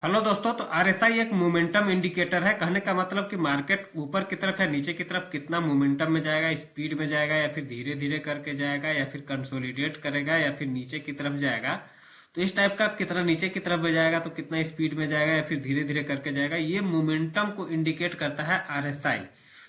Hello दोस्तों। तो RSI एक मोमेंटम इंडिकेटर है। कहने का मतलब कि मार्केट ऊपर की तरफ या नीचे की तरफ कितना मोमेंटम में जाएगा, स्पीड में जाएगा या फिर धीरे धीरे करके जाएगा या फिर कंसोलिडेट करेगा या फिर नीचे की तरफ जाएगा। तो इस टाइप का कितना नीचे की तरफ में जाएगा तो कितना स्पीड में जाएगा या फिर धीरे धीरे करके जाएगा, ये मोमेंटम को इंडिकेट करता है आरएसआई।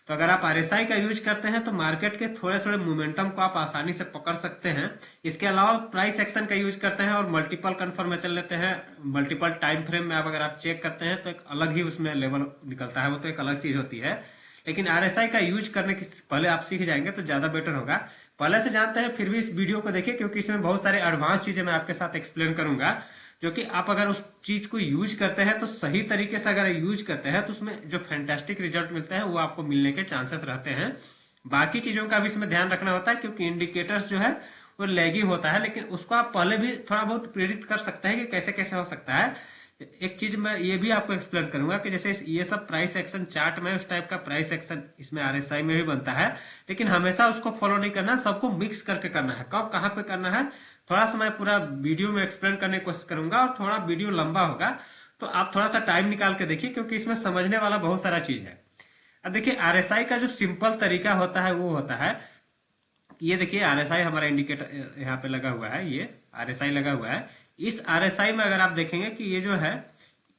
तो अगर आप आरएसआई का यूज करते हैं तो मार्केट के थोड़े थोड़े मोमेंटम को आप आसानी से पकड़ सकते हैं। इसके अलावा प्राइस एक्शन का यूज करते हैं और मल्टीपल कंफर्मेशन लेते हैं। मल्टीपल टाइम फ्रेम में अगर आप चेक करते हैं तो एक अलग ही उसमें लेवल निकलता है, वो तो एक अलग चीज होती है। लेकिन आरएसआई का यूज करने के पहले आप सीख जाएंगे तो ज्यादा बेटर होगा। पहले से जानते हैं फिर भी इस वीडियो को देखिए, क्योंकि इसमें बहुत सारे एडवांस चीजें मैं आपके साथ एक्सप्लेन करूंगा, जो कि आप अगर उस चीज को यूज करते हैं तो सही तरीके से अगर यूज करते हैं तो उसमें जो फैंटास्टिक रिजल्ट मिलते हैं वो आपको मिलने के चांसेस रहते हैं। बाकी चीजों का भी इसमें ध्यान रखना होता है, क्योंकि इंडिकेटर्स जो है वो लैगिंग होता है, लेकिन उसको आप पहले भी थोड़ा बहुत प्रेडिक्ट कर सकते हैं कि कैसे कैसे हो सकता है। एक चीज मैं ये भी आपको एक्सप्लेन करूंगा कि जैसे ये सब प्राइस एक्शन चार्ट में उस टाइप का प्राइस एक्शन इसमें आरएसआई में भी बनता है, लेकिन हमेशा उसको फॉलो नहीं करना, सबको मिक्स करके करना है। कब कहाँ पे करना है थोड़ा सा मैं पूरा वीडियो में एक्सप्लेन करने की कोशिश करूंगा, और थोड़ा वीडियो लंबा होगा तो आप थोड़ा सा टाइम निकाल के देखिए, क्योंकि इसमें समझने वाला बहुत सारा चीज है। अब देखिए आरएसआई का जो सिंपल तरीका होता है वो होता है, ये देखिए आरएसआई हमारा इंडिकेटर यहाँ पे लगा हुआ है, ये आरएसआई लगा हुआ है। इस आरएसआई में अगर आप देखेंगे कि ये जो है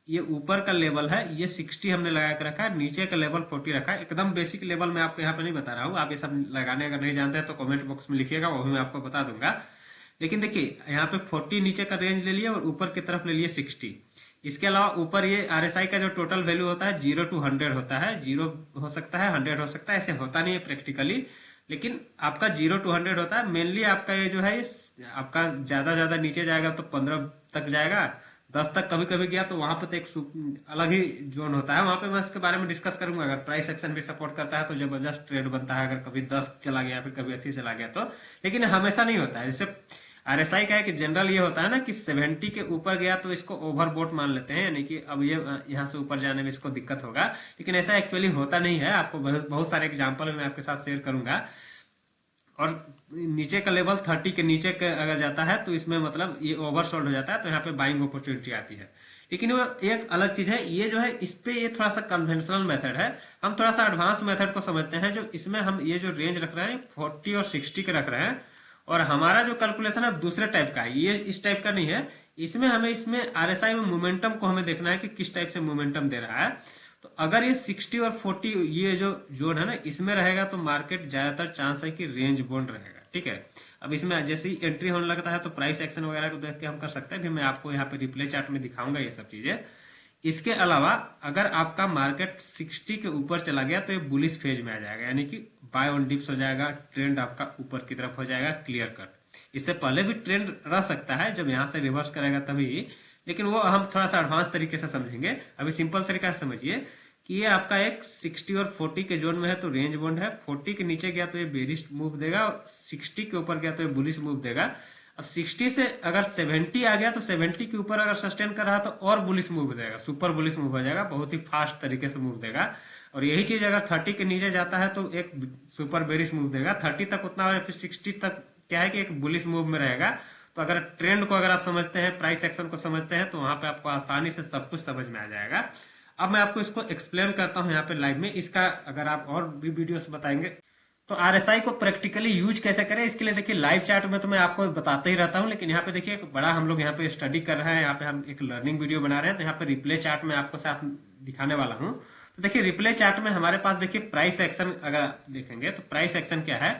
ये ऊपर का लेवल है, ये 60 हमने लगा के रखा है, नीचे का लेवल 40 रखा है। एकदम बेसिक लेवल मैं आपको यहाँ पे नहीं बता रहा हूँ, आप ये सब लगाने अगर नहीं जानते हैं तो कमेंट बॉक्स में लिखिएगा, वो भी मैं आपको बता दूंगा। लेकिन देखिए यहाँ पे 40 नीचे का रेंज ले लिए और ऊपर की तरफ ले लिए 60। इसके अलावा ऊपर ये आरएसआई का जो टोटल वैल्यू होता है 0 to 100 होता है। 0 हो सकता है, 100 हो सकता है, ऐसे होता नहीं है प्रैक्टिकली, लेकिन आपका 0 to 100 होता है। मेनली आपका ये जो है आपका ज्यादा नीचे जाएगा तो 15 तक जाएगा, 10 तक कभी कभी गया तो वहां पर तो एक अलग ही जोन होता है, वहां पे मैं इसके बारे में डिस्कस करूंगा। अगर प्राइस एक्शन भी सपोर्ट करता है तो जबरदस्त ट्रेड बनता है, अगर कभी 10 चला गया फिर कभी 80 चला गया तो। लेकिन हमेशा नहीं होता है। जैसे आरएसआई का है कि जनरल ये होता है ना कि 70 के ऊपर गया तो इसको ओवरबोट मान लेते हैं, यानी कि अब ये यहाँ से ऊपर जाने में इसको दिक्कत होगा, लेकिन ऐसा एक्चुअली होता नहीं है। आपको बहुत बहुत सारे एग्जाम्पल मैं आपके साथ शेयर करूंगा। और नीचे का लेवल 30 के नीचे के अगर जाता है तो इसमें मतलब ये ओवरसोल्ड हो जाता है, तो यहाँ पे बाइंग अपॉर्चुनिटी आती है। लेकिन वो एक अलग चीज है, ये जो है इस पे ये थोड़ा सा कन्वेंशनल मेथड है। हम थोड़ा सा एडवांस मेथड को समझते हैं, जो इसमें हम ये जो रेंज रख रहे हैं 40 और 60 के रख रहे हैं, और हमारा जो कैलकुलेशन है दूसरे टाइप का है, ये इस टाइप का नहीं है। इसमें हमें इसमें आरएसआई में मोमेंटम को हमें देखना है कि किस टाइप से मोमेंटम दे रहा है। तो अगर ये 60 और 40 ये जो जोन है ना इसमें रहेगा तो मार्केट ज्यादातर चांस है कि रेंज बॉन्ड रहेगा। ठीक है, अब इसमें जैसे ही एंट्री होने लगता है तो प्राइस एक्शन वगैरह को देख के हम कर सकते हैं, फिर मैं आपको यहाँ पे रिप्ले चार्ट में दिखाऊंगा ये सब चीजें। इसके अलावा अगर आपका मार्केट 60 के ऊपर चला गया तो ये बुलिश फेज में आ जाएगा, यानी कि बाय ऑन डिप्स हो जाएगा, ट्रेंड आपका ऊपर की तरफ हो जाएगा क्लियर कट। इससे पहले भी ट्रेंड रह सकता है जब यहाँ से रिवर्स करेगा तभी, लेकिन वो हम थोड़ा सा एडवांस तरीके से समझेंगे। अभी सिंपल तरीका से समझिए कि ये आपका एक 60 और 40 के जोन में है तो रेंज बॉन्ड है। 40 के नीचे गया तो ये बेरिश मूव देगा, और 60 के ऊपर गया तो ये बुलिश मूव देगा। अब 60 से अगर 70 आ गया तो 70 के ऊपर अगर सस्टेन कर रहा तो और बुलिश मूव देगा, सुपर बुलिश मूव हो जाएगा, बहुत ही फास्ट तरीके से मूव देगा। और यही चीज अगर 30 के नीचे जाता है तो एक सुपर बेरिश मूव देगा। 30 तक उतना और फिर 60 तक क्या है कि एक बुलिश मूव में रहेगा। तो अगर ट्रेंड को अगर आप समझते हैं, प्राइस एक्शन को समझते हैं, तो वहां पे आपको आसानी से सब कुछ समझ में आ जाएगा। अब मैं आपको इसको एक्सप्लेन करता हूं यहाँ पे लाइव में। इसका अगर आप और भी वीडियोस बताएंगे तो आरएसआई को प्रैक्टिकली यूज कैसे करें, इसके लिए देखिए लाइव चैट में तो मैं आपको बताते ही रहता हूं, लेकिन यहाँ पे देखिए बड़ा हम लोग यहाँ पे स्टडी कर रहे हैं, यहाँ पे हम एक लर्निंग वीडियो बना रहे हैं, तो यहाँ पे रिप्ले चार्ट में आपको साथ दिखाने वाला हूँ। तो देखिए रिप्ले चार्ट में हमारे पास देखिए प्राइस एक्शन अगर देखेंगे तो प्राइस एक्शन क्या है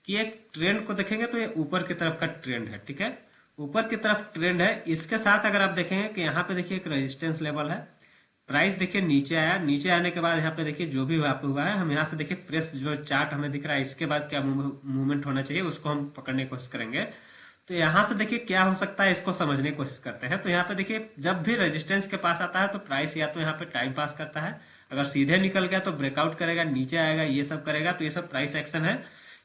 कि एक ट्रेंड को देखेंगे तो ये ऊपर की तरफ का ट्रेंड है। ठीक है, ऊपर की तरफ ट्रेंड है, इसके साथ अगर आप देखेंगे कि यहाँ पे देखिए एक रेजिस्टेंस लेवल है। प्राइस देखिए नीचे आया, नीचे आने के बाद यहाँ पे देखिए जो भी हुआ है, हम यहाँ से देखिए फ्रेश जो चार्ट हमें दिख रहा है इसके बाद क्या मूवमेंट होना चाहिए उसको हम पकड़ने की कोशिश करेंगे। तो यहाँ से देखिए क्या हो सकता है इसको समझने की कोशिश करते हैं। तो यहाँ पे देखिए जब भी रेजिस्टेंस के पास आता है तो प्राइस या तो यहाँ पे टाइम पास करता है, अगर सीधे निकल गया तो ब्रेकआउट करेगा, नीचे आएगा, ये सब करेगा, तो ये सब प्राइस एक्शन है।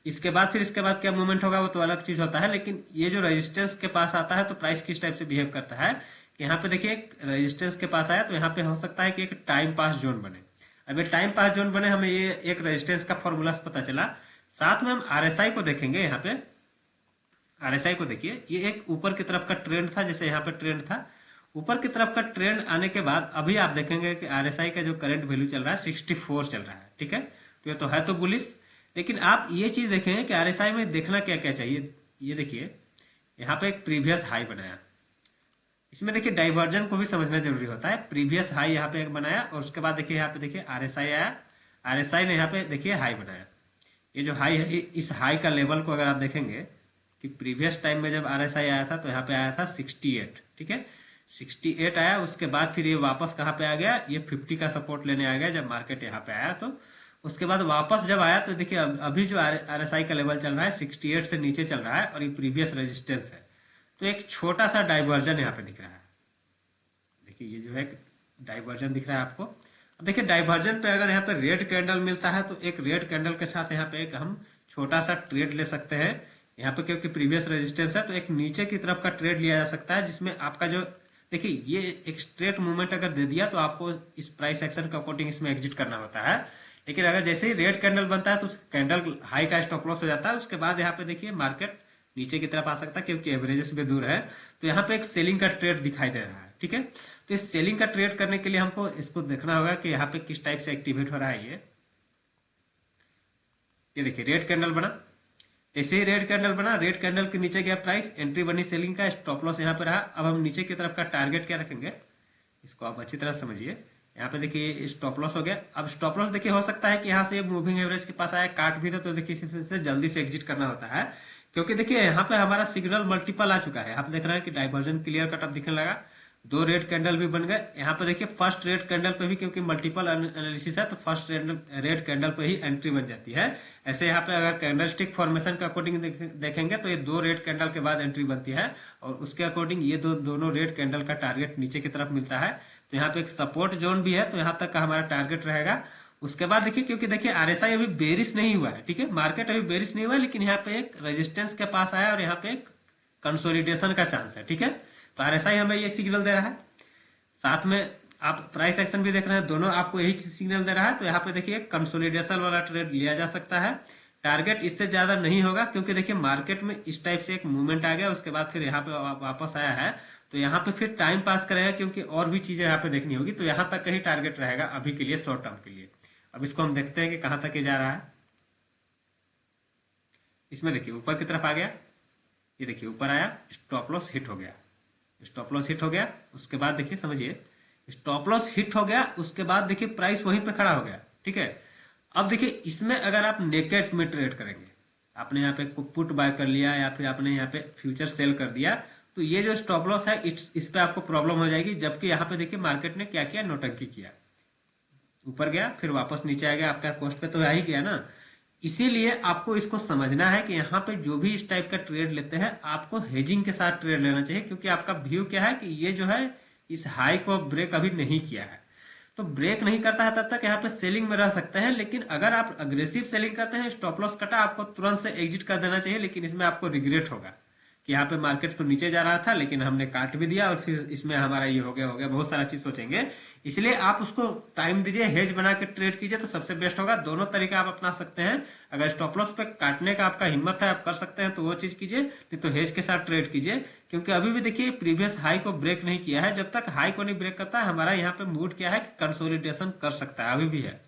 इसके बाद फिर इसके बाद क्या मूवमेंट होगा वो तो अलग चीज होता है, लेकिन ये जो रेजिस्टेंस के पास आता है तो प्राइस किस टाइप से बिहेव करता है। यहाँ पे देखिए एक रेजिस्टेंस के पास आया तो यहाँ पे हो सकता है कि एक टाइम पास जोन बने। अब ये टाइम पास जोन बने, हमें ये एक रेजिस्टेंस का फॉर्मूला पता चला। साथ में हम आरएसआई को देखेंगे, यहाँ पे आरएसआई को देखिए, ये एक ऊपर की तरफ का ट्रेंड था, जैसे यहाँ पे ट्रेंड था, ऊपर की तरफ का ट्रेंड आने के बाद अभी आप देखेंगे कि आरएसआई का जो करंट वैल्यू चल रहा है 64 चल रहा है, ठीक है। तो ये तो है तो बुलिश, लेकिन आप ये चीज देखेंगे कि आरएसआई में देखना क्या क्या चाहिए। ये देखिए यहाँ पे एक प्रीवियस हाई बनाया, इसमें देखिए डाइवर्जन को भी समझना जरूरी होता है। प्रीवियस हाई यहाँ पे एक बनाया और उसके बाद देखिए यहाँ पे देखिए आरएसआई आया, आरएसआई ने यहाँ पे देखिए हाई बनाया। ये जो हाई है, इस हाई का लेवल को अगर आप देखेंगे कि प्रीवियस टाइम में जब आरएसआई आया था तो यहाँ पे आया था 68, ठीक है। 68 आया, उसके बाद फिर ये वापस कहाँ पे आ गया, ये 50 का सपोर्ट लेने आ गया जब मार्केट यहाँ पे आया। तो उसके बाद वापस जब आया तो देखिए अभी जो आरएसआई का लेवल चल रहा है 68 से नीचे चल रहा है और ये प्रीवियस रेजिस्टेंस है। तो एक छोटा सा डाइवर्जन यहाँ पे दिख रहा है, देखिए ये जो है डाइवर्जन दिख रहा है आपको। अब देखिए डाइवर्जन पे अगर यहाँ पे रेड कैंडल मिलता है तो एक रेड कैंडल के साथ यहाँ पे एक हम छोटा सा ट्रेड ले सकते हैं यहाँ पे, क्योंकि प्रीवियस रेजिस्टेंस है तो एक नीचे की तरफ का ट्रेड लिया जा सकता है, जिसमें आपका जो देखिए ये एक स्ट्रेट मूवमेंट अगर दे दिया तो आपको इस प्राइस एक्शन के अकॉर्डिंग इसमें एग्जिट करना होता है। लेकिन अगर जैसे ही रेड कैंडल बनता है तो उस कैंडल हाई का स्टॉप लॉस हो जाता है। उसके बाद यहाँ पे देखिए मार्केट नीचे की तरफ आ सकता है क्योंकि एवरेजेस भी दूर है। तो यहाँ पे एक सेलिंग का ट्रेड दिखाई दे रहा है, ठीक है। तो इस सेलिंग का ट्रेड करने के लिए हमको इसको देखना होगा कि यहाँ पे किस टाइप से एक्टिवेट हो रहा है। ये देखिए रेड कैंडल बना, ऐसे ही रेड कैंडल बना, रेड कैंडल के नीचे गया प्राइस, एंट्री बनी सेलिंग का, स्टॉप लॉस यहाँ पे रहा। अब हम नीचे की तरफ का टारगेट क्या रखेंगे इसको आप अच्छी तरह समझिए। यहाँ पे देखिए स्टॉप लॉस हो गया। अब स्टॉप लॉस देखिए हो सकता है कि यहाँ से मूविंग एवरेज के पास आया, काट भी दे, तो देखिए इसी जल्दी से एग्जिट करना होता है, क्योंकि देखिए यहाँ पे हमारा सिग्नल मल्टीपल आ चुका है। आप देख रहे हैं कि डाइवर्जन क्लियर कट अब दिखने लगा, दो रेड कैंडल भी बन गए। यहाँ पे देखिए फर्स्ट रेड कैंडल पे भी, क्योंकि मल्टीपल एनालिसिस है तो फर्स्ट रेड कैंडल पे ही एंट्री बन जाती है। ऐसे यहाँ पे अगर कैंडलस्टिक फॉर्मेशन के अकॉर्डिंग देखेंगे तो ये दो रेड कैंडल के बाद एंट्री बनती है और उसके अकॉर्डिंग ये दोनों रेड कैंडल का टारगेट नीचे की तरफ मिलता है। तो यहाँ पे एक सपोर्ट जोन भी है, तो यहाँ तक का हमारा टारगेट रहेगा। उसके बाद देखिए, क्योंकि देखिए आरएसआई अभी बेरिश नहीं हुआ है, ठीक है, मार्केट अभी बेरिश नहीं हुआ है, लेकिन यहाँ पे एक रेजिस्टेंस के पास आया और यहाँ पे एक कंसोलिडेशन का चांस है, ठीक है। तो आरएसआई हमें ये सिग्नल दे रहा है, साथ में आप प्राइस एक्शन भी देख रहे हैं, दोनों आपको यही सिग्नल दे रहा है। तो यहाँ पे देखिए कंसोलिडेशन वाला ट्रेड लिया जा सकता है, टारगेट इससे ज्यादा नहीं होगा, क्योंकि देखिए मार्केट में इस टाइप से एक मूवमेंट आ गया, उसके बाद फिर यहाँ पे वापस आया है, तो यहाँ पे फिर टाइम पास करेगा, क्योंकि और भी चीजें यहाँ पे देखनी होगी। तो यहाँ तक का ही टारगेट रहेगा अभी के लिए, शॉर्ट टर्म के लिए। अब इसको हम देखते हैं कि कहाँ तक ये जा रहा है। इसमें देखिए ऊपर की तरफ आ गया, ये देखिए ऊपर आया, स्टॉप लॉस हिट हो गया, स्टॉप लॉस हिट हो गया। उसके बाद देखिए समझिए स्टॉप लॉस हिट हो गया, उसके बाद देखिए प्राइस वहीं पे खड़ा हो गया, ठीक है। अब देखिए इसमें अगर आप नेकेट में ट्रेड करेंगे, आपने यहाँ पे पुट बाय कर लिया या फिर आपने यहाँ पे फ्यूचर सेल कर दिया, तो ये जो स्टॉप लॉस है इस पे आपको प्रॉब्लम हो जाएगी। जबकि यहाँ पे देखिए मार्केट ने क्या किया, नौटंकी किया, ऊपर गया फिर वापस नीचे आ गया, आपका कॉस्ट पे तो आ ही गया ना। इसीलिए आपको इसको समझना है कि यहाँ पे जो भी इस टाइप का ट्रेड लेते हैं आपको हेजिंग के साथ ट्रेड लेना चाहिए, क्योंकि आपका व्यू क्या है कि ये जो है इस हाई को ब्रेक अभी नहीं किया है, तो ब्रेक नहीं करता है तब तक यहाँ पे सेलिंग में रह सकते हैं। लेकिन अगर आप अग्रेसिव सेलिंग करते हैं, स्टॉप लॉस कटा, आपको तुरंत से एग्जिट कर देना चाहिए। लेकिन इसमें आपको रिग्रेट होगा कि यहाँ पे मार्केट तो नीचे जा रहा था लेकिन हमने काट भी दिया और फिर इसमें हमारा ये हो गया, बहुत सारा चीज सोचेंगे। इसलिए आप उसको टाइम दीजिए, हेज बना के ट्रेड कीजिए तो सबसे बेस्ट होगा। दोनों तरीका आप अपना सकते हैं, अगर स्टॉप लॉस पे काटने का आपका हिम्मत है, आप कर सकते हैं तो वो चीज कीजिए, नहीं तो हेज के साथ ट्रेड कीजिए। क्योंकि अभी भी देखिए प्रीवियस हाई को ब्रेक नहीं किया है, जब तक हाई को नहीं ब्रेक करता है हमारा यहाँ पे मूड क्या है कि कंसोलिडेशन कर सकता है, अभी भी है,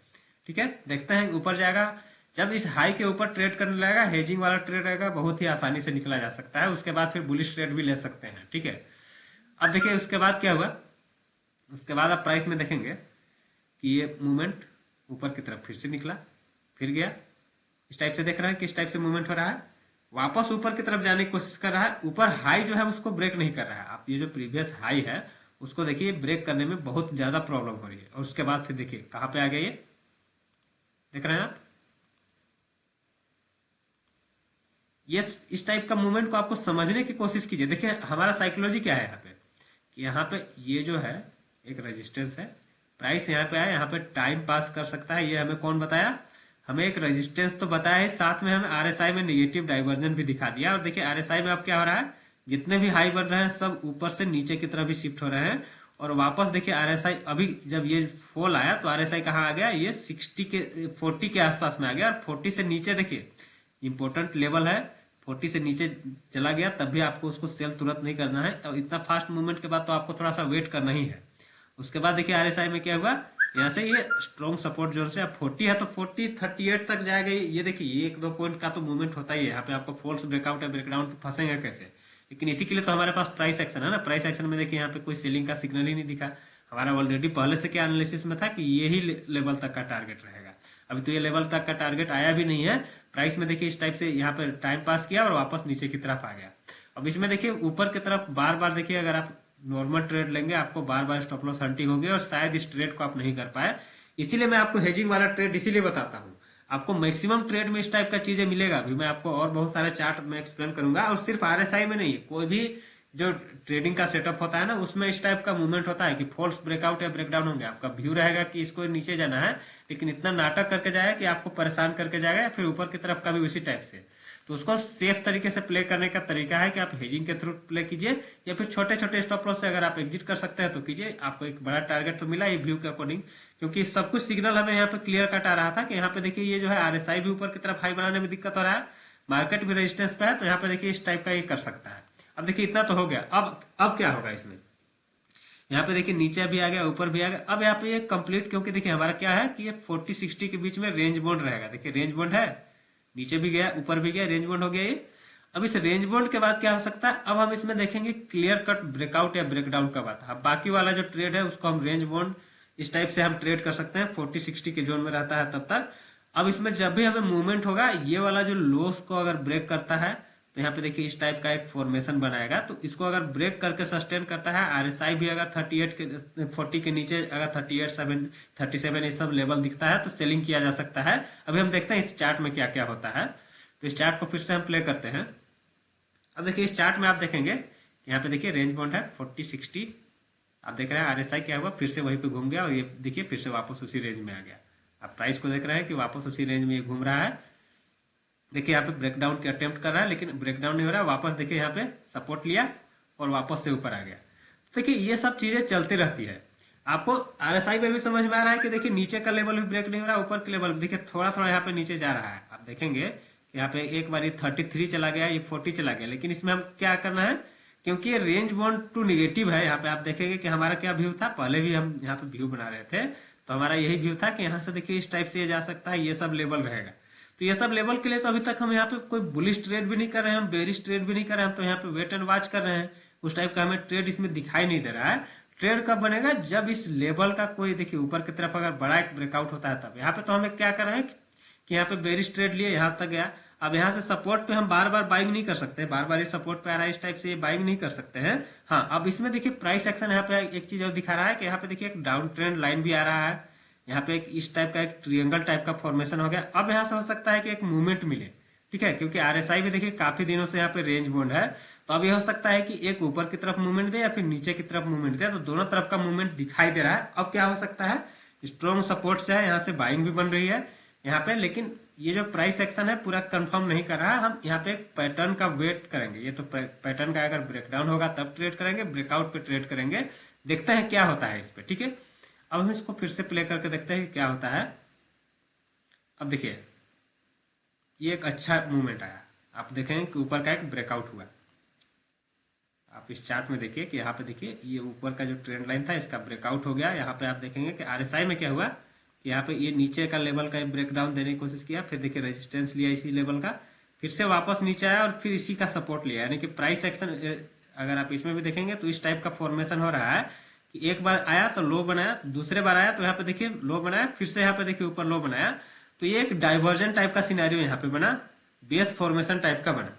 ठीक है। देखते हैं ऊपर जाएगा, जब इस हाई के ऊपर ट्रेड करने लगेगा, हेजिंग वाला ट्रेड रहेगा, बहुत ही आसानी से निकला जा सकता है। उसके बाद फिर बुलिश ट्रेड भी ले सकते हैं, ठीक है। अब देखिए उसके बाद क्या हुआ, उसके बाद आप प्राइस में देखेंगे कि ये मूवमेंट ऊपर की तरफ फिर से निकला, फिर गया, इस टाइप से देख रहे हैं कि इस टाइप से मूवमेंट हो रहा है, वापस ऊपर की तरफ जाने की कोशिश कर रहा है। ऊपर हाई जो है उसको ब्रेक नहीं कर रहा है। आप ये जो प्रीवियस हाई है उसको देखिए ब्रेक करने में बहुत ज्यादा प्रॉब्लम हो रही है। और उसके बाद फिर देखिए कहां पे आ गया, ये देख रहे हैं आप, ये इस टाइप का मूवमेंट को आपको समझने की कोशिश कीजिए। देखिए हमारा साइकोलॉजी क्या है यहाँ पे, कि यहाँ पे ये जो है एक रेजिस्टेंस है, प्राइस यहाँ पे आया, यहाँ पे टाइम पास कर सकता है। ये हमें कौन बताया, हमें एक रेजिस्टेंस तो बताया है, साथ में हमें आरएसआई में नेगेटिव डाइवर्जन भी दिखा दिया। और देखिए आरएसआई में अब क्या हो रहा है, जितने भी हाई बन रहे हैं सब ऊपर से नीचे की तरफ भी शिफ्ट हो रहे हैं। और वापस देखिए आरएसआई अभी जब ये फॉल आया तो आरएसआई कहाँ आ गया, ये 40 के आसपास में आ गया। और 40 से नीचे देखिए इंपॉर्टेंट लेवल है 40 से नीचे चला गया तब भी आपको उसको सेल तुरंत नहीं करना है, और इतना फास्ट मूवमेंट के बाद तो आपको थोड़ा सा वेट करना ही है। उसके बाद देखिए आरएसआई में क्या हुआ, यहाँ से ये स्ट्रॉन्ग सपोर्ट जोन से अब 40 है तो 40-38 तक जाएगा। ये देखिए ये 1-2 पॉइंट का तो मूवमेंट होता ही है, यहाँ पे आपको फॉल्स ब्रेकआउट या ब्रेकडाउन पे फंसेंगे कैसे। लेकिन इसी के लिए तो हमारे पास प्राइस एक्शन है ना। प्राइस एक्शन में देखिए यहाँ पे कोई सेलिंग का सिग्नल ही नहीं दिखा। हमारा ऑलरेडी पहले से क्या एनालिसिस में था कि यही लेवल तक का टारगेट रहेगा। अभी तो ये लेवल तक का टारगेट आया भी नहीं है। प्राइस में देखिए इस टाइप से यहाँ पे टाइम पास किया और वापस नीचे की तरफ आ गया। अब इसमें देखिए ऊपर की तरफ बार बार देखिए, अगर आप नॉर्मल ट्रेड लेंगे आपको बार बार स्टॉप लॉस हंटिंग होगी और शायद इस ट्रेड को आप नहीं कर पाए। इसीलिए मैं आपको हेजिंग वाला ट्रेड इसीलिए बताता हूँ। आपको मैक्सिमम ट्रेड में इस टाइप का चीजें मिलेगा। अभी मैं आपको और बहुत सारे चार्ट में एक्सप्लेन करूंगा, और सिर्फ आरएसआई में नहीं, कोई भी जो ट्रेडिंग का सेटअप होता है ना उसमें इस टाइप का मूवमेंट होता है कि फॉल्स ब्रेकआउट या ब्रेकडाउन होंगे। आपका व्यू रहेगा कि इसको नीचे जाना है, लेकिन इतना नाटक करके जाएगा कि आपको परेशान करके जाएगा, या फिर ऊपर की तरफ का भी उसी टाइप से। तो उसको सेफ तरीके से प्ले करने का तरीका है कि आप हेजिंग के थ्रू प्ले कीजिए, या फिर छोटे छोटे स्टॉप लॉस से अगर आप एग्जिट कर सकते हैं तो कीजिए। आपको एक बड़ा टारगेट तो मिला ये व्यू के अकॉर्डिंग, क्योंकि सब कुछ सिग्नल हमें यहाँ पे क्लियर कट आ रहा था कि यहाँ पे देखिए ये जो है आरएसआई भी ऊपर की तरफ हाई बनाने में दिक्कत हो रहा है, मार्केट भी रेजिस्टेंस पे है, तो यहाँ पे देखिए इस टाइप का ये कर सकता है। अब देखिए इतना तो हो गया। अब क्या होगा इसमें, यहाँ पे देखिए नीचे भी आ गया ऊपर भी आ गया। अब यहाँ पे ये कंप्लीट, क्योंकि देखिए हमारा क्या है कि ये 40-60 के बीच में रेंज बॉन्ड रहेगा। देखिए रेंज बॉन्ड है, नीचे भी गया ऊपर भी गया, रेंज बॉन्ड हो गया ये। अब इस रेंज बॉन्ड के बाद क्या हो सकता है, अब हम इसमें देखेंगे क्लियर कट ब्रेकआउट या ब्रेकडाउन का बात। अब बाकी वाला जो ट्रेड है उसको हम रेंज बॉन्ड इस टाइप से हम ट्रेड कर सकते हैं, 40-60 के जोन में रहता है तब तक। अब इसमें जब भी हमें मूवमेंट होगा, ये वाला जो लोस को अगर ब्रेक करता है तो यहाँ पे देखिए इस टाइप का एक फॉर्मेशन बनाएगा। तो इसको अगर ब्रेक करके सस्टेन करता है, आरएसआई भी अगर 40 के नीचे अगर 37 ये सब लेवल दिखता है तो सेलिंग किया जा सकता है। अभी हम देखते हैं इस चार्ट में क्या क्या होता है। तो इस चार्ट को फिर से हम प्ले करते हैं। अब देखिए इस चार्ट में आप देखेंगे यहाँ पे देखिए रेंज बॉन्ड है 40-60। आप देख रहे हैं आरएसआई क्या हुआ, फिर से वहीं पे घूम गया और ये देखिए फिर से वापस उसी रेंज में आ गया। आप प्राइस को देख रहे हैं कि वापस उसी रेंज में ये घूम रहा है। देखिए यहाँ पे ब्रेकडाउन की अटेम्प्ट कर रहा है, लेकिन ब्रेकडाउन नहीं हो रहा है। वापस देखिए यहाँ पे सपोर्ट लिया और वापस से ऊपर आ गया। तो देखिए ये सब चीजें चलती रहती है। आपको आरएसआई में भी समझ में आ रहा है कि देखिए नीचे का लेवल भी ब्रेक नहीं हो रहा, ऊपर के लेवल देखिए थोड़ा थोड़ा यहाँ पे नीचे जा रहा है। आप देखेंगे यहाँ पे एक बार 33 चला गया, ये 40 चला गया, लेकिन इसमें हम क्या करना है, क्योंकि ये रेंज बॉन्ड टू निगेटिव है। यहाँ पे आप देखेंगे कि हमारा क्या व्यू था, पहले भी हम यहाँ पे व्यू बना रहे थे तो हमारा यही व्यू था कि यहाँ से देखिए इस टाइप से ये जा सकता है, ये सब लेवल रहेगा। तो ये सब लेवल के लिए तो अभी तक हम यहाँ पे कोई बुलिश ट्रेड भी नहीं कर रहे हैं, हम बेरिश ट्रेड भी नहीं कर रहे हैं, हम तो यहाँ पे वेट एंड वॉच कर रहे हैं। उस टाइप का हमें ट्रेड इसमें दिखाई नहीं दे रहा है। ट्रेड कब बनेगा, जब इस लेवल का कोई देखिए ऊपर की तरफ अगर बड़ा एक ब्रेकआउट होता है तब। यहाँ पे तो हमें क्या कर रहे हैं कि यहाँ पे बेरिश ट्रेड लिए यहाँ तक गया। अब यहाँ से सपोर्ट पे हम बार बार बाइंग नहीं कर सकते, बार बार ये सपोर्ट पे आ रहा है इस टाइप से, ये बाइंग नहीं कर सकते हैं। हाँ, अब इसमें देखिए प्राइस एक्शन यहाँ पे एक चीज और दिखा रहा है कि यहाँ पे देखिए एक डाउन ट्रेंड लाइन भी आ रहा है। यहाँ पे एक इस टाइप का एक ट्रियंगल टाइप का फॉर्मेशन हो गया। अब यहाँ से हो सकता है कि एक मूवमेंट मिले, ठीक है, क्योंकि आरएसआई भी देखिए काफी दिनों से यहाँ पे रेंज बॉन्ड है। तो अब ये हो सकता है कि एक ऊपर की तरफ मूवमेंट दे या फिर नीचे की तरफ मूवमेंट दे, तो दोनों तरफ का मूवमेंट दिखाई दे रहा है। अब क्या हो सकता है, स्ट्रॉन्ग सपोर्ट से है, यहाँ से बाइंग भी बन रही है यहाँ पे, लेकिन ये जो प्राइस एक्शन है पूरा कंफर्म नहीं कर रहा है। हम यहाँ पे एक पैटर्न का वेट करेंगे। ये तो पैटर्न का अगर ब्रेकडाउन होगा तब ट्रेड करेंगे, ब्रेकआउट पे ट्रेड करेंगे। देखते हैं क्या होता है इस पे, ठीक है। अब हम इसको फिर से प्ले करके देखते हैं क्या होता है। अब देखिए ये एक अच्छा मूवमेंट आया, आप देखेंगे कि ऊपर का एक ब्रेकआउट हुआ। आप इस चार्ट में देखिए कि यहाँ पे देखिए ये ऊपर का जो ट्रेंड लाइन था इसका ब्रेकआउट हो गया। यहाँ पे आप देखेंगे कि आरएसआई में क्या हुआ कि यहाँ पे ये नीचे का लेवल का ब्रेकडाउन देने की कोशिश किया, फिर देखिए रेजिस्टेंस लिया इसी लेवल का, फिर से वापस नीचे आया और फिर इसी का सपोर्ट लिया। यानी कि प्राइस एक्शन अगर आप इसमें भी देखेंगे तो इस टाइप का फॉर्मेशन हो रहा है कि एक बार आया तो लो बनाया, दूसरे बार आया तो यहाँ पे देखिए लो बनाया, फिर से यहाँ पे देखिए ऊपर लो बनाया। तो ये एक डाइवर्जन टाइप का सिनेरियो यहाँ पे बना, बेस फॉर्मेशन टाइप का बना।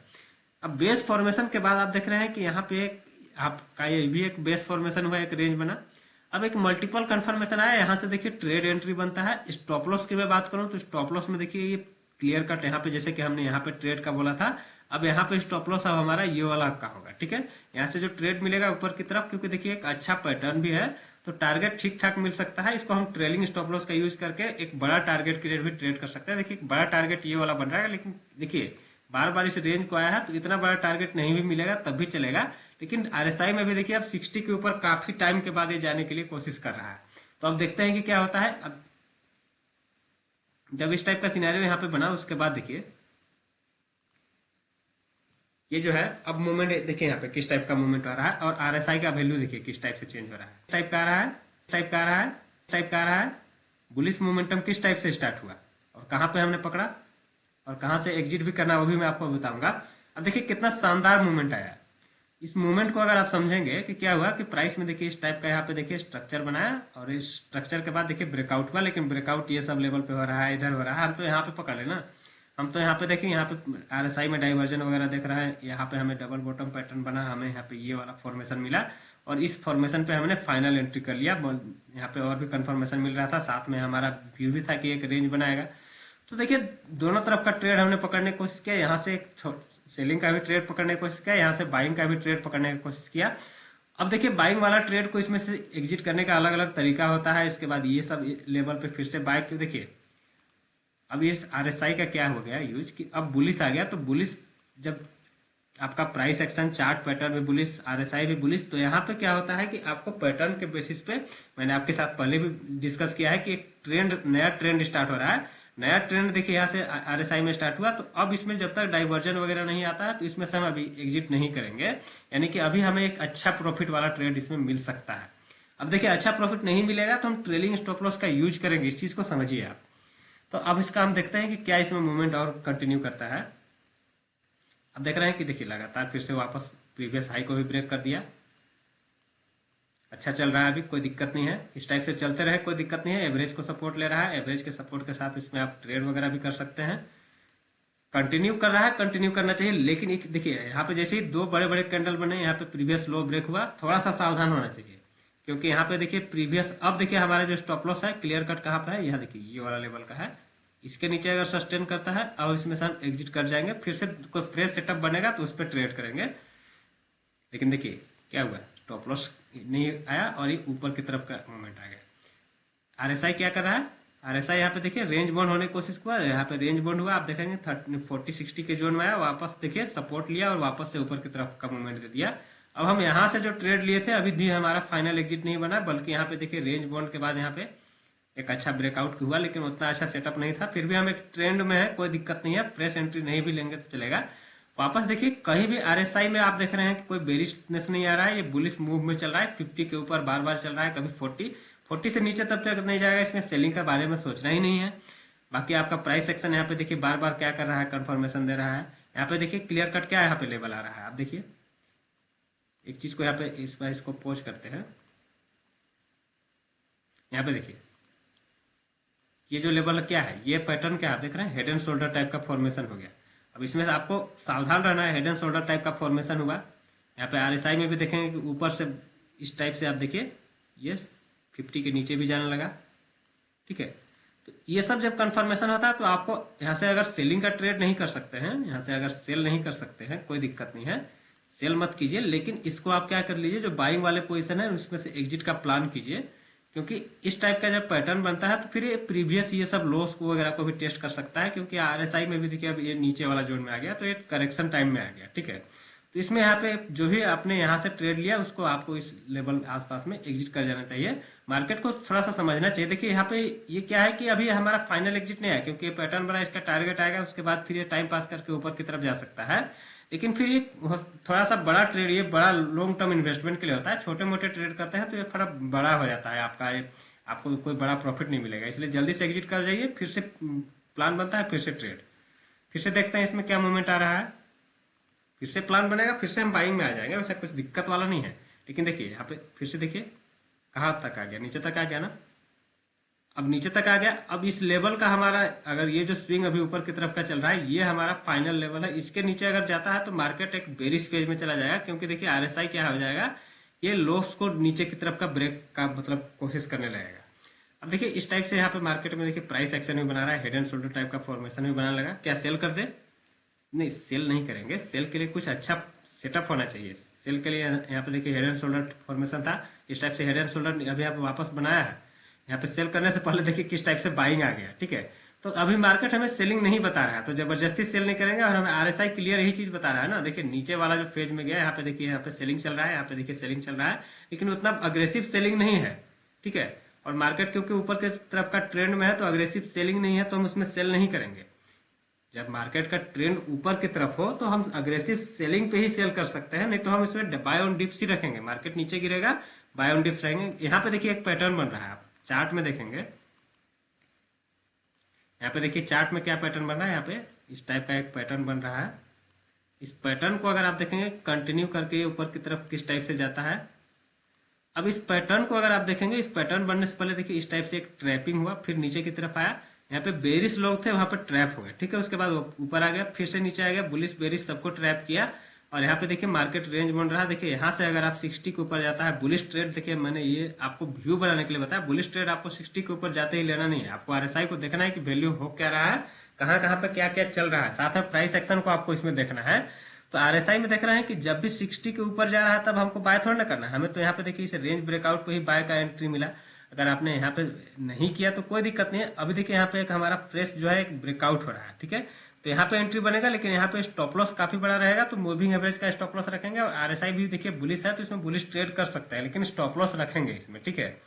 अब बेस फॉर्मेशन के बाद आप देख रहे हैं कि यहाँ पे आपका ये भी एक बेस फॉर्मेशन हुआ, एक रेंज बना। अब एक मल्टीपल कंफर्मेशन आया, यहाँ से देखिए ट्रेड एंट्री बनता है। स्टॉप लॉस की मैं बात करूं तो स्टॉप लॉस में देखिए ये क्लियर कट यहाँ पे, जैसे कि हमने यहाँ पे ट्रेड का बोला था, अब यहाँ पे स्टॉप लॉस अब हमारा ये वाला का होगा, ठीक है। यहाँ से जो ट्रेड मिलेगा ऊपर की तरफ, क्योंकि देखिए एक अच्छा पैटर्न भी है तो टारगेट ठीक ठाक मिल सकता है। इसको हम ट्रेलिंग स्टॉप लॉस का यूज करके एक बड़ा टारगेट के रेट भी ट्रेड कर सकते हैं। देखिए बड़ा टारगेट ये वाला बन रहा है, लेकिन देखिए बार बार इस रेंज को आया है तो इतना बड़ा टारगेट नहीं भी मिलेगा तब भी चलेगा। लेकिन आरएसआई में भी देखिए अब 60 के ऊपर काफी टाइम के बाद ये जाने के लिए कोशिश कर रहा है। तो अब देखते हैं कि क्या होता है। अब जब इस टाइप का सिनेरियो यहाँ पे बना उसके बाद देखिए ये जो है अब मूवमेंट देखिए यहाँ पे किस टाइप का मूवमेंट आ रहा है, और आरएसआई का वैल्यू देखिए किस टाइप से चेंज हो रहा है, किस टाइप का आ रहा है, किस टाइप का आ रहा है, किस टाइप का आ रहा है। बुलिश मोमेंटम किस टाइप से स्टार्ट हुआ और कहाँ पे हमने पकड़ा और कहाँ से एग्जिट भी करना वो भी मैं आपको बताऊंगा। अब देखिए कितना शानदार मूवमेंट आया। इस मूवमेंट को अगर आप समझेंगे कि क्या हुआ कि प्राइस में देखिए इस टाइप का यहाँ पे देखिए स्ट्रक्चर बनाया, और इस स्ट्रक्चर के बाद देखिए ब्रेकआउट हुआ, लेकिन ब्रेकआउट ये सब लेवल पे हो रहा है, इधर हो रहा है, हम तो यहाँ पे पकड़ लेना। हम तो यहाँ पे देखिए यहाँ पे आरएसआई में डाइवर्जन वगैरह देख रहा है, यहाँ पे हमें डबल बॉटम पैटर्न बना, हमें यहाँ पे ये वाला फॉर्मेशन मिला, और इस फॉर्मेशन पे हमने फाइनल एंट्री कर लिया। यहाँ पे और भी कंफर्मेशन मिल रहा था, साथ में हमारा व्यू भी था कि एक रेंज बनाएगा। तो देखिए दोनों तरफ का ट्रेड हमने पकड़ने की कोशिश किया, यहाँ से एक सेलिंग का भी ट्रेड पकड़ने की कोशिश किया, यहाँ से बाइंग का भी ट्रेड पकड़ने की कोशिश किया। अब देखिए बाइंग वाला ट्रेड को इसमें से एग्जिट करने का अलग अलग तरीका होता है। इसके बाद ये सब लेवल पे फिर से बाय क्यों, देखिए अब इस आरएसआई का क्या हो गया यूज कि अब बुलिस आ गया, तो बुलिस जब आपका प्राइस एक्शन चार्ट पैटर्न भी बुलिस, आरएसआई भी बुलिस, तो यहाँ पे क्या होता है कि आपको पैटर्न के बेसिस पे, मैंने आपके साथ पहले भी डिस्कस किया है कि एक ट्रेंड, नया ट्रेंड स्टार्ट हो रहा है। नया ट्रेंड देखिए यहाँ से आरएसआई में स्टार्ट हुआ, तो अब इसमें जब तक डाइवर्जन वगैरह नहीं आता है तो इसमें से हम अभी एग्जिट नहीं करेंगे, यानी कि अभी हमें एक अच्छा प्रॉफिट वाला ट्रेड इसमें मिल सकता है। अब देखिए अच्छा प्रॉफिट नहीं मिलेगा तो हम ट्रेलिंग स्टॉप लॉस का यूज करेंगे, इस चीज को समझिए आप। तो अब इसका हम देखते हैं कि क्या इसमें मूवमेंट और कंटिन्यू करता है। अब देख रहे हैं कि देखिए लगातार फिर से वापस प्रीवियस हाई को भी ब्रेक कर दिया, अच्छा चल रहा है, अभी कोई दिक्कत नहीं है, इस टाइप से चलते रहे कोई दिक्कत नहीं है। एवरेज को सपोर्ट ले रहा है, एवरेज के सपोर्ट के साथ इसमें आप ट्रेड वगैरह भी कर सकते हैं। कंटिन्यू कर रहा है, कंटिन्यू करना चाहिए, लेकिन एक देखिए यहाँ पे जैसे ही दो बड़े बड़े कैंडल बने, यहाँ पे प्रीवियस लो ब्रेक हुआ, थोड़ा सा सावधान होना चाहिए, क्योंकि यहाँ पे देखिए प्रीवियस, अब देखिए हमारा जो स्टॉप लॉस है क्लियर कट कहाँ पे है, यहाँ देखिए ये वाला लेवल का है, इसके नीचे अगर सस्टेन करता है और इसमें से हम एग्जिट कर जाएंगे, फिर से कोई फ्रेश सेटअप बनेगा तो उस पर ट्रेड करेंगे। लेकिन देखिए क्या हुआ, स्टॉप लॉस नहीं आया और ये ऊपर की तरफ का मूवमेंट आ गया। आरएसआई क्या कर रहा है, आरएसआई यहाँ पे देखिए रेंज बाउंड होने की कोशिश हुआ, यहाँ पे रेंज बाउंड हुआ, आप देखेंगे 40-60 के जोन में आया, वापस देखिए सपोर्ट लिया और वापस से ऊपर की तरफ का मूवमेंट दे दिया। अब हम यहाँ से जो ट्रेड लिए थे अभी भी हमारा फाइनल एग्जिट नहीं बना, बल्कि यहाँ पे देखिए रेंज बाउंड के बाद यहाँ पे एक अच्छा ब्रेकआउट हुआ, लेकिन उतना अच्छा सेटअप नहीं था। फिर भी हम एक ट्रेंड में है, कोई दिक्कत नहीं है, फ्रेश एंट्री नहीं भी लेंगे तो चलेगा। वापस देखिए कहीं भी आरएसआई में आप देख रहे हैं कि कोई बेरिशनेस नहीं आ रहा है, ये बुलिश मूव में चल रहा है, 50 के ऊपर बार बार चल रहा है, कभी 40 से नीचे तब तक नहीं जाएगा, इसमें सेलिंग के बारे में सोचना ही नहीं है। बाकी आपका प्राइस एक्शन यहाँ पे देखिए बार बार क्या कर रहा है, कंफर्मेशन दे रहा है। यहाँ पे देखिए क्लियर कट क्या यहाँ पे लेवल आ रहा है, आप देखिए एक चीज को यहाँ पे इस बार इसको पोज करते हैं, यहाँ पे देखिए ये जो लेवल क्या है, ये पैटर्न क्या आप देख रहे हैं, हेड एंड शोल्डर टाइप का फॉर्मेशन हो गया। अब इसमें से आपको सावधान रहना है, हेड एंड शोल्डर टाइप का फॉर्मेशन हुआ। यहाँ पे आरएसआई में भी देखेंगे कि ऊपर से इस टाइप से आप देखिए ये 50 के नीचे भी जाने लगा, ठीक है। तो ये सब जब कंफर्मेशन होता है तो आपको यहाँ से अगर सेलिंग का ट्रेड नहीं कर सकते हैं, यहाँ से अगर सेल नहीं कर सकते हैं कोई दिक्कत नहीं है, सेल मत कीजिए, लेकिन इसको आप क्या कर लीजिए, जो बाइंग वाले पोजीशन है उसमें से एग्जिट का प्लान कीजिए, क्योंकि इस टाइप का जब पैटर्न बनता है तो फिर ये प्रीवियस ये सब लॉस को वगैरह को भी टेस्ट कर सकता है, क्योंकि आरएसआई में भी देखिए अब ये नीचे वाला जोन में आ गया, तो ये करेक्शन टाइम में आ गया, ठीक है। तो इसमें यहाँ पे जो भी आपने यहाँ से ट्रेड लिया उसको आपको इस लेवल आसपास में एग्जिट कर जाना चाहिए। मार्केट को थोड़ा सा समझना चाहिए। देखिए यहाँ पे ये क्या है कि अभी हमारा फाइनल एग्जिट नहीं है, क्योंकि ये पैटर्न बना, इसका टारगेट आएगा, उसके बाद फिर ये टाइम पास करके ऊपर की तरफ जा सकता है। लेकिन फिर ये थोड़ा सा बड़ा ट्रेड, ये बड़ा लॉन्ग टर्म इन्वेस्टमेंट के लिए होता है। छोटे मोटे ट्रेड करते हैं तो ये थोड़ा बड़ा हो जाता है आपका, आपको कोई बड़ा प्रॉफिट नहीं मिलेगा, इसलिए जल्दी से एग्जिट कर जाइए। फिर से प्लान बनता है, फिर से ट्रेड, फिर से देखते हैं इसमें क्या मूवमेंट आ रहा है, फिर से प्लान बनेगा, फिर से हम बाइंग में आ जाएंगे, वैसा कुछ दिक्कत वाला नहीं है। लेकिन देखिए यहाँ पे फिर से देखिए कहाँ तक आ गया, नीचे तक आ गया ना, अब नीचे तक आ गया। अब इस लेवल का हमारा, अगर ये जो स्विंग अभी ऊपर की तरफ का चल रहा है, ये हमारा फाइनल लेवल है, इसके नीचे अगर जाता है तो मार्केट एक बेरिश फेज में चला जाएगा, क्योंकि देखिए आरएसआई क्या हो जाएगा, ये लोस को नीचे की तरफ का ब्रेक का मतलब कोशिश करने लगेगा। अब देखिए इस टाइप से यहाँ पे मार्केट में देखिए प्राइस एक्शन भी बना रहा है, हेड एंड शोल्डर टाइप का फॉर्मेशन भी बनाने लगा। क्या सेल कर दे? नहीं, सेल नहीं करेंगे, सेल के लिए कुछ अच्छा सेटअप होना चाहिए। सेल के लिए यहाँ पे देखिए हेड एंड शोल्डर फॉर्मेशन था, इस टाइप से हेड एंड शोल्डर अभी आप वापस बनाया है। यहाँ पे सेल करने से पहले देखिए किस टाइप से बाइंग आ गया, ठीक है। तो अभी मार्केट हमें सेलिंग नहीं बता रहा है, तो जबरदस्ती सेल नहीं करेंगे, और हमें आरएसआई क्लियर यही चीज बता रहा है ना। देखिए नीचे वाला जो फेज में गया, यहाँ पे देखिए यहाँ पे सेलिंग चल रहा है, यहाँ पे देखिए सेलिंग चल रहा है, लेकिन उतना अग्रेसिव सेलिंग नहीं है, ठीक है। और मार्केट क्योंकि ऊपर की तरफ का ट्रेंड में है तो अग्रेसिव सेलिंग नहीं है, तो हम उसमें सेल नहीं करेंगे। जब मार्केट का ट्रेंड ऊपर की तरफ हो तो हम अग्रेसिव सेलिंग पे ही सेल कर सकते हैं, नहीं तो हम इसमें बाय ऑन डिप्स ही रखेंगे। मार्केट नीचे गिरेगा, बाय ऑन डिप्स रहेंगे। यहाँ पे देखिए एक पैटर्न बन रहा है, आप चार्ट में देखेंगे। यहाँ पे देखिए चार्ट में क्या पैटर्न बन रहा है, यहाँ पे इस टाइप का एक पैटर्न बन रहा है। इस पैटर्न को अगर आप देखेंगे कंटिन्यू करके ऊपर की तरफ किस टाइप से जाता है। अब इस पैटर्न को अगर आप देखेंगे, इस पैटर्न बनने से पहले देखिए इस टाइप से एक ट्रैपिंग हुआ, फिर नीचे की तरफ आया, यहाँ पे बेरिश लोग थे वहां पर ट्रैप हो गए, ठीक है। उसके बाद वो ऊपर आ गया, फिर से नीचे आ गया, बुलिश बेरिश सबको ट्रैप किया, और यहाँ पे देखिए मार्केट रेंज बन रहा है। देखिए यहाँ से अगर आप 60 के ऊपर जाता है बुलिश ट्रेड, देखिए मैंने ये आपको व्यू बनाने के लिए बताया, बुलिश ट्रेड आपको 60 के ऊपर जाते ही लेना नहीं है, आपको आरएसआई को देखना है कि वैल्यू हो क्या रहा है, कहाँ कहाँ पे क्या क्या चल रहा है, साथ में प्राइस एक्शन को आपको इसमें देखना है। तो आरएसआई में देख रहे हैं कि जब भी 60 के ऊपर जा रहा है तब हमको बाय थोड़ा ना करना है हमें, तो यहाँ पे देखिए इसे रेंज ब्रेकआउट पे ही बाय का एंट्री मिला। अगर आपने यहाँ पे नहीं किया तो कोई दिक्कत नहीं है। अभी देखिए यहाँ पे एक हमारा फ्रेश जो है एक ब्रेकआउट हो रहा है, ठीक है। तो यहाँ पे एंट्री बनेगा, लेकिन यहाँ पे स्टॉप लॉस काफी बड़ा रहेगा, तो मूविंग एवरेज का स्टॉप लॉस रखेंगे। और आरएसआई भी देखिए बुलिश है तो इसमें बुलिश ट्रेड कर सकता है, लेकिन स्टॉप लॉस रखेंगे इसमें, ठीक है।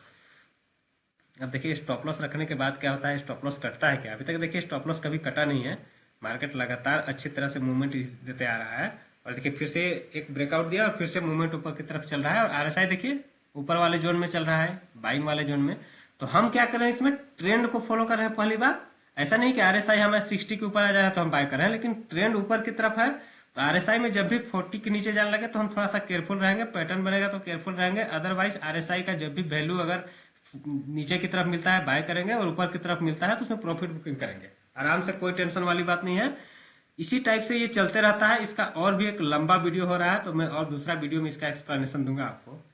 अब देखिए स्टॉप लॉस रखने के बाद क्या होता है, स्टॉप लॉस कटता है क्या। अभी तक देखिए स्टॉप लॉस कभी कटा नहीं है, मार्केट लगातार अच्छी तरह से मूवमेंट देते आ रहा है। और देखिए फिर से एक ब्रेकआउट दिया और फिर से मूवमेंट ऊपर की तरफ चल रहा है, और आरएसआई देखिए ऊपर वाले जोन में चल रहा है, बाइंग वाले जोन में। तो हम क्या कर रहे हैं, इसमें ट्रेंड को फॉलो कर रहे हैं। पहली बात ऐसा नहीं कि आरएसआई हमें 60 के ऊपर आ जा रहा है तो हम बाय कर रहे हैं, लेकिन ट्रेंड ऊपर की तरफ है। तो आरएसआई में जब भी 40 के नीचे जाने लगे तो हम थोड़ा सा केयरफुल रहेंगे, पैटर्न बनेगा तो केयरफुल रहेंगे। अदरवाइज आरएसआई का जब भी वैल्यू अगर नीचे की तरफ मिलता है बाय करेंगे, और ऊपर की तरफ मिलता है तो उसमें प्रॉफिट बुकिंग करेंगे आराम से, कोई टेंशन वाली बात नहीं है। इसी टाइप से ये चलते रहता है। इसका और भी एक लंबा वीडियो हो रहा है, तो मैं और दूसरा वीडियो में इसका एक्सप्लेनेशन दूंगा आपको।